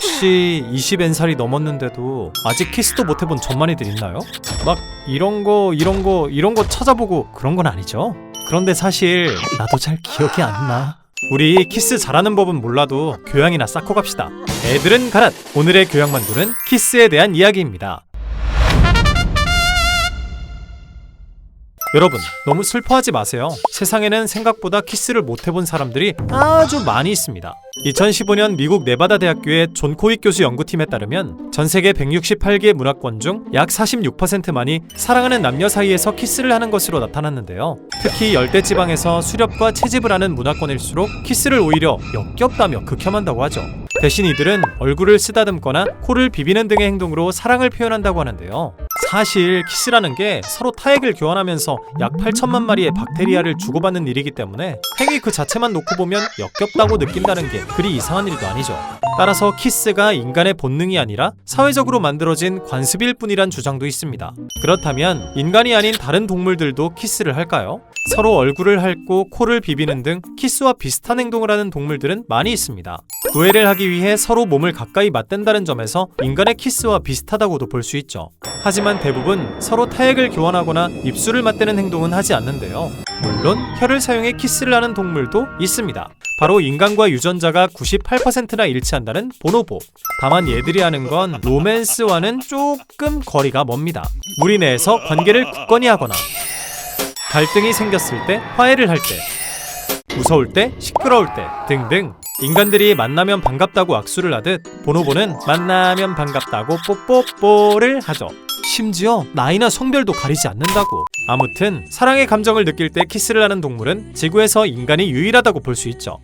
혹시 20N살이 넘었는데도 아직 키스도 못해본 전만이들 있나요? 막 이런 거 찾아보고 그런 건 아니죠? 그런데 사실 나도 잘 기억이 안 나. 우리 키스 잘하는 법은 몰라도 교양이나 쌓고 갑시다. 애들은 가라! 오늘의 교양만두는 키스에 대한 이야기입니다. 여러분, 너무 슬퍼하지 마세요. 세상에는 생각보다 키스를 못해본 사람들이 아주 많이 있습니다. 2015년 미국 네바다 대학교의 존 코윅 교수 연구팀에 따르면 전 세계 168개 문화권 중 약 46%만이 사랑하는 남녀 사이에서 키스를 하는 것으로 나타났는데요. 특히 열대지방에서 수렵과 채집을 하는 문화권일수록 키스를 오히려 역겹다며 극혐한다고 하죠. 대신 이들은 얼굴을 쓰다듬거나 코를 비비는 등의 행동으로 사랑을 표현한다고 하는데요. 사실 키스라는 게 서로 타액을 교환하면서 약 8천만 마리의 박테리아를 주고받는 일이기 때문에 행위 그 자체만 놓고 보면 역겹다고 느낀다는 게 그리 이상한 일도 아니죠. 따라서 키스가 인간의 본능이 아니라 사회적으로 만들어진 관습일 뿐이란 주장도 있습니다. 그렇다면 인간이 아닌 다른 동물들도 키스를 할까요? 서로 얼굴을 핥고 코를 비비는 등 키스와 비슷한 행동을 하는 동물들은 많이 있습니다. 구애를 하기 위해 서로 몸을 가까이 맞댄다는 점에서 인간의 키스와 비슷하다고도 볼 수 있죠. 하지만 대부분 서로 타액을 교환하거나 입술을 맞대는 행동은 하지 않는데요. 물론 혀를 사용해 키스를 하는 동물도 있습니다. 바로 인간과 유전자가 98%나 일치한다는 보노보. 다만 얘들이 하는 건 로맨스와는 조금 거리가 멉니다. 무리 내에서 관계를 굳건히 하거나 갈등이 생겼을 때, 화해를 할 때, 무서울 때, 시끄러울 때 등등 인간들이 만나면 반갑다고 악수를 하듯 보노보는 만나면 반갑다고 뽀뽀뽀를 하죠. 심지어 나이나 성별도 가리지 않는다고. 아무튼 사랑의 감정을 느낄 때 키스를 하는 동물은 지구에서 인간이 유일하다고 볼 수 있죠.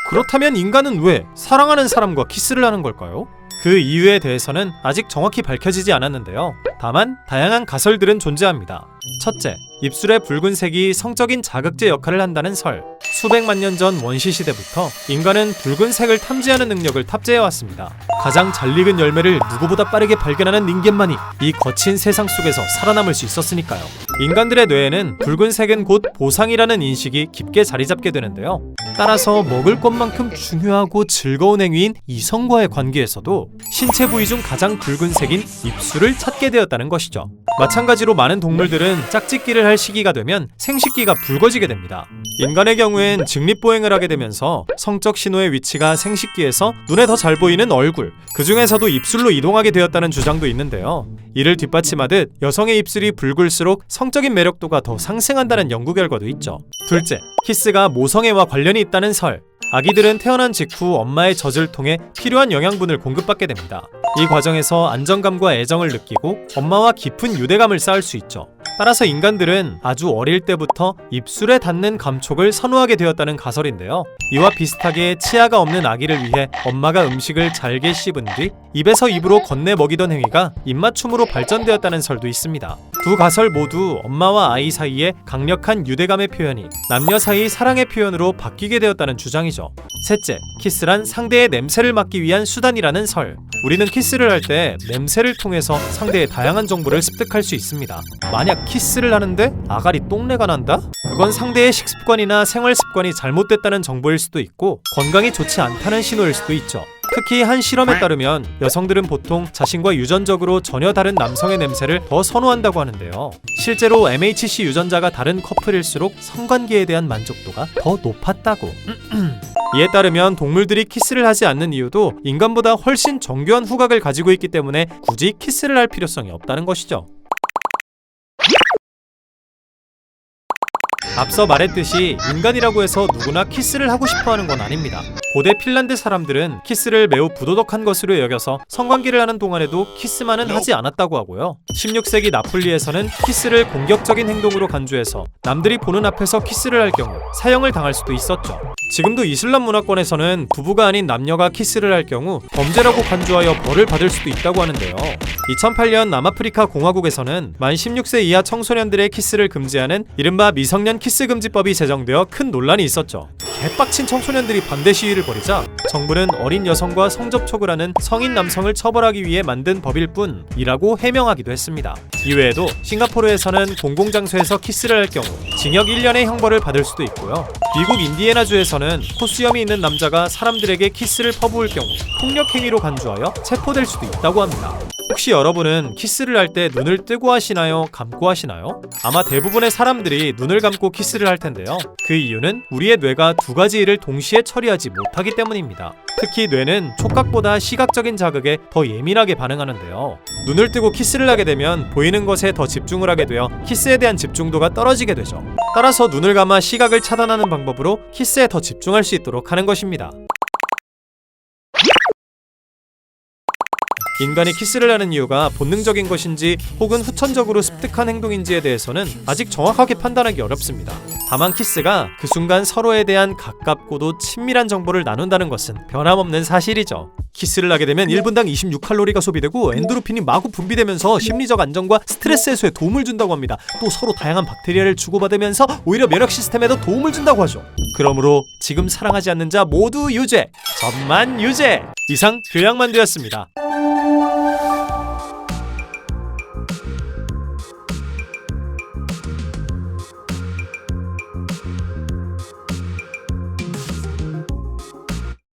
그렇다면 인간은 왜 사랑하는 사람과 키스를 하는 걸까요? 그 이유에 대해서는 아직 정확히 밝혀지지 않았는데요. 다만 다양한 가설들은 존재합니다. 첫째, 입술의 붉은색이 성적인 자극제 역할을 한다는 설. 수백만 년 전 원시 시대부터 인간은 붉은색을 탐지하는 능력을 탑재해왔습니다. 가장 잘 익은 열매를 누구보다 빠르게 발견하는 닌겐만이 이 거친 세상 속에서 살아남을 수 있었으니까요. 인간들의 뇌에는 붉은색은 곧 보상이라는 인식이 깊게 자리잡게 되는데요. 따라서 먹을 것만큼 중요하고 즐거운 행위인 이성과의 관계에서도 신체 부위 중 가장 붉은색인 입술을 찾게 되었다는 것이죠. 마찬가지로 많은 동물들은 짝짓기를 할 시기가 되면 생식기가 붉어지게 됩니다. 인간의 경우엔 직립보행을 하게 되면서 성적 신호의 위치가 생식기에서 눈에 더 잘 보이는 얼굴, 그 중에서도 입술로 이동하게 되었다는 주장도 있는데요. 이를 뒷받침하듯 여성의 입술이 붉을수록 성적인 매력도가 더 상승한다는 연구 결과도 있죠. 둘째, 키스가 모성애와 관련이 있다는 설. 아기들은 태어난 직후 엄마의 젖을 통해 필요한 영양분을 공급받게 됩니다. 이 과정에서 안정감과 애정을 느끼고 엄마와 깊은 유대감을 쌓을 수 있죠. 따라서 인간들은 아주 어릴 때부터 입술에 닿는 감촉을 선호하게 되었다는 가설인데요. 이와 비슷하게 치아가 없는 아기를 위해 엄마가 음식을 잘게 씹은 뒤 입에서 입으로 건네 먹이던 행위가 입맞춤으로 발전되었다는 설도 있습니다. 두 가설 모두 엄마와 아이 사이의 강력한 유대감의 표현이 남녀 사이 사랑의 표현으로 바뀌게 되었다는 주장이죠. 셋째, 키스란 상대의 냄새를 맡기 위한 수단이라는 설. 우리는 키스를 할 때 냄새를 통해서 상대의 다양한 정보를 습득할 수 있습니다. 만약 키스를 하는데 아가리 똥내가 난다? 그건 상대의 식습관이나 생활 습관이 잘못됐다는 정보일 수도 있고 건강이 좋지 않다는 신호일 수도 있죠. 특히 한 실험에 따르면 여성들은 보통 자신과 유전적으로 전혀 다른 남성의 냄새를 더 선호한다고 하는데요. 실제로 MHC 유전자가 다른 커플일수록 성관계에 대한 만족도가 더 높았다고. 이에 따르면 동물들이 키스를 하지 않는 이유도 인간보다 훨씬 정교한 후각을 가지고 있기 때문에 굳이 키스를 할 필요성이 없다는 것이죠. 앞서 말했듯이 인간이라고 해서 누구나 키스를 하고 싶어하는 건 아닙니다. 고대 핀란드 사람들은 키스를 매우 부도덕한 것으로 여겨서 성관계를 하는 동안에도 키스만은 하지 않았다고 하고요. 16세기 나폴리에서는 키스를 공격적인 행동으로 간주해서 남들이 보는 앞에서 키스를 할 경우 사형을 당할 수도 있었죠. 지금도 이슬람 문화권에서는 부부가 아닌 남녀가 키스를 할 경우 범죄라고 간주하여 벌을 받을 수도 있다고 하는데요. 2008년 남아프리카 공화국에서는 만 16세 이하 청소년들의 키스를 금지하는 이른바 미성년 키스 금지법이 제정되어 큰 논란이 있었죠. 개빡친 청소년들이 반대 시위를 벌이자 정부는 어린 여성과 성접촉을 하는 성인 남성을 처벌하기 위해 만든 법일 뿐이라고 해명하기도 했습니다. 이외에도 싱가포르에서는 공공장소에서 키스를 할 경우 징역 1년의 형벌을 받을 수도 있고요. 미국 인디애나주에서는 코수염이 있는 남자가 사람들에게 키스를 퍼부을 경우 폭력 행위로 간주하여 체포될 수도 있다고 합니다. 혹시 여러분은 키스를 할 때 눈을 뜨고 하시나요? 감고 하시나요? 아마 대부분의 사람들이 눈을 감고 키스를 할 텐데요. 그 이유는 우리의 뇌가 두 가지 일을 동시에 처리하지 못하기 때문입니다. 특히 뇌는 촉각보다 시각적인 자극에 더 예민하게 반응하는데요. 눈을 뜨고 키스를 하게 되면 보이는 것에 더 집중을 하게 되어 키스에 대한 집중도가 떨어지게 되죠. 따라서 눈을 감아 시각을 차단하는 방법으로 키스에 더 집중할 수 있도록 하는 것입니다. 인간이 키스를 하는 이유가 본능적인 것인지 혹은 후천적으로 습득한 행동인지에 대해서는 아직 정확하게 판단하기 어렵습니다. 다만 키스가 그 순간 서로에 대한 가깝고도 친밀한 정보를 나눈다는 것은 변함없는 사실이죠. 키스를 하게 되면 1분당 26칼로리가 소비되고 엔도르핀이 마구 분비되면서 심리적 안정과 스트레스 해소에 도움을 준다고 합니다. 또 서로 다양한 박테리아를 주고받으면서 오히려 면역 시스템에도 도움을 준다고 하죠. 그러므로 지금 사랑하지 않는 자 모두 유죄, 전만 유죄. 이상 교양만두였습니다.